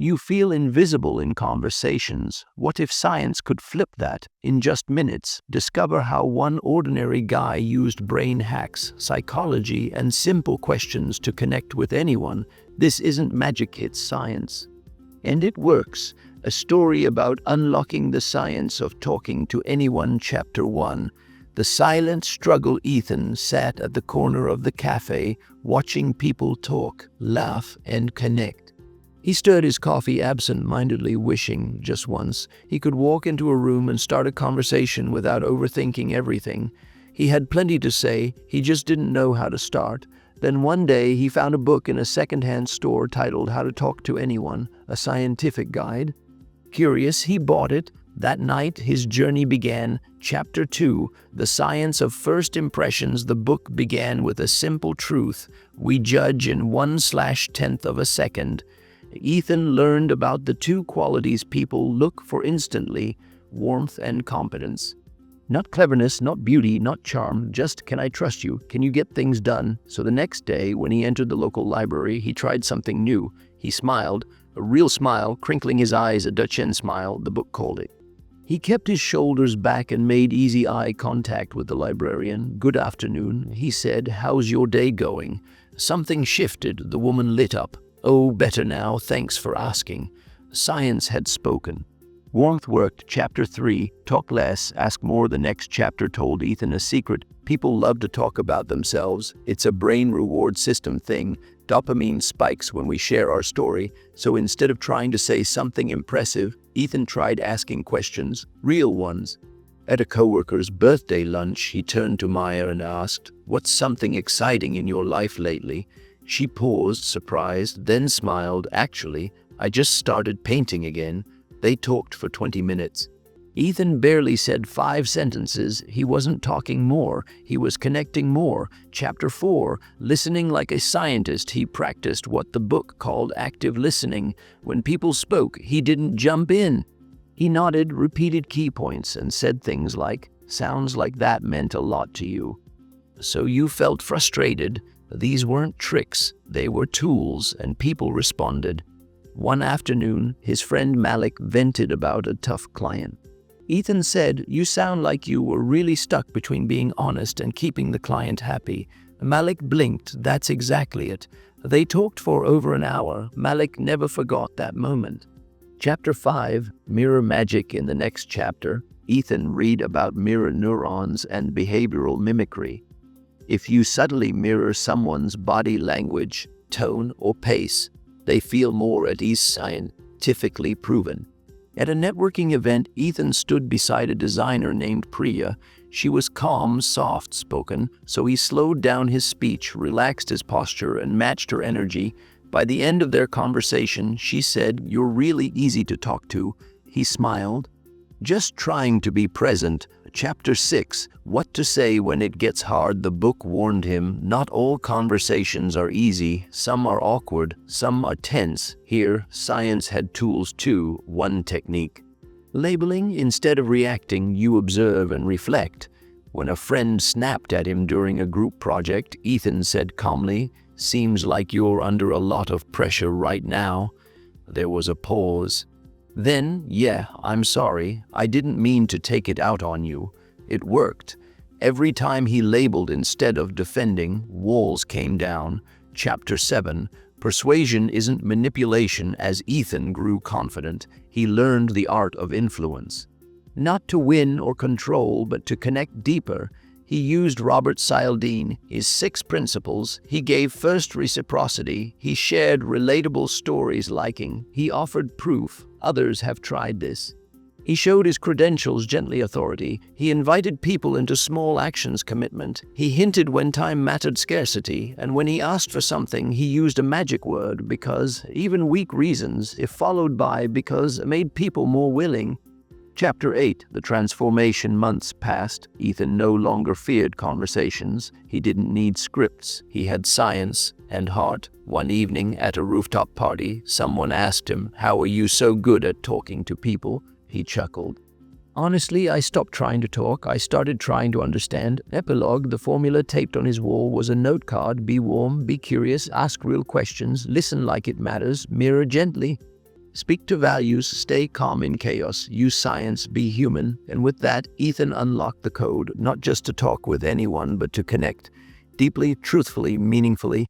You feel invisible in conversations. What if science could flip that? In just minutes, discover how one ordinary guy used brain hacks, psychology, and simple questions to connect with anyone. This isn't magic, it's science. And it works. A story about unlocking the science of talking to anyone, Chapter 1. The silent struggle. Ethan sat at the corner of the cafe, watching people talk, laugh, and connect. He stirred his coffee absent-mindedly, wishing, just once, he could walk into a room and start a conversation without overthinking everything. He had plenty to say, he just didn't know how to start. Then one day he found a book in a second-hand store titled How to Talk to Anyone, a scientific guide. Curious, he bought it. That night, his journey began. Chapter 2, The Science of First Impressions. The book began with a simple truth: we judge in 1/10th of a second. Ethan learned about the two qualities people look for instantly: warmth and competence. Not cleverness, not beauty, not charm, just can I trust you? Can you get things done? So the next day, when he entered the local library, he tried something new. He smiled, a real smile, crinkling his eyes, a Dutch-end smile, the book called it. He kept his shoulders back and made easy eye contact with the librarian. Good afternoon, he said. How's your day going? Something shifted. The woman lit up. Oh, better now, thanks for asking. Science had spoken. Warmth worked. Chapter 3, Talk Less, Ask More. The next chapter told Ethan a secret. People love to talk about themselves. It's a brain reward system thing. Dopamine spikes when we share our story. So instead of trying to say something impressive, Ethan tried asking questions, real ones. At a coworker's birthday lunch, he turned to Maya and asked, "What's something exciting in your life lately?" She paused, surprised, then smiled. "Actually, I just started painting again." They talked for 20 minutes. Ethan barely said 5 sentences. He wasn't talking more. He was connecting more. Chapter 4, Listening like a Scientist. He practiced what the book called active listening. When people spoke, he didn't jump in. He nodded, repeated key points, and said things like, "Sounds like that meant a lot to you." So you felt frustrated. These weren't tricks, they were tools, and people responded. One afternoon, his friend Malik vented about a tough client. Ethan said, "You sound like you were really stuck between being honest and keeping the client happy." Malik blinked. That's exactly it. They talked for over an hour. Malik never forgot that moment. Chapter 5, Mirror Magic. In the next chapter, Ethan read about mirror neurons and behavioral mimicry. If you subtly mirror someone's body language, tone, or pace, they feel more at ease, scientifically proven. At a networking event, Ethan stood beside a designer named Priya. She was calm, soft-spoken, so he slowed down his speech, relaxed his posture, and matched her energy. By the end of their conversation, she said, "You're really easy to talk to." He smiled. Just trying to be present. Chapter 6, What to Say When It Gets Hard. The book warned him, not all conversations are easy. Some are awkward, some are tense. Here, science had tools too. One technique: labeling. Instead of reacting, you observe and reflect. When a friend snapped at him during a group project, Ethan said calmly, "Seems like you're under a lot of pressure right now." There was a pause. Then, "Yeah, I'm sorry. I didn't mean to take it out on you." It worked. Every time he labeled instead of defending, walls came down. Chapter 7, Persuasion Isn't Manipulation. As Ethan grew confident, he learned the art of influence. Not to win or control, but to connect deeper. He used Robert Cialdini, his 6 principles. He gave first reciprocity. He shared relatable stories liking. He offered proof. Others have tried this. He showed his credentials, gently authority. He invited people into small actions, commitment. He hinted when time mattered, scarcity. And when he asked for something, he used a magic word, because. Even weak reasons, if followed by because, made people more willing. Chapter 8, The Transformation. Months passed. Ethan no longer feared conversations. He didn't need scripts. He had science and heart. One evening at a rooftop party, someone asked him, "How are you so good at talking to people?" He chuckled. "Honestly, I stopped trying to talk. I started trying to understand." Epilogue. The formula taped on his wall was a note card: be warm, be curious, ask real questions, listen like it matters, mirror gently. Speak to values, stay calm in chaos, use science, be human. And with that, Ethan unlocked the code, not just to talk with anyone, but to connect deeply, truthfully, meaningfully.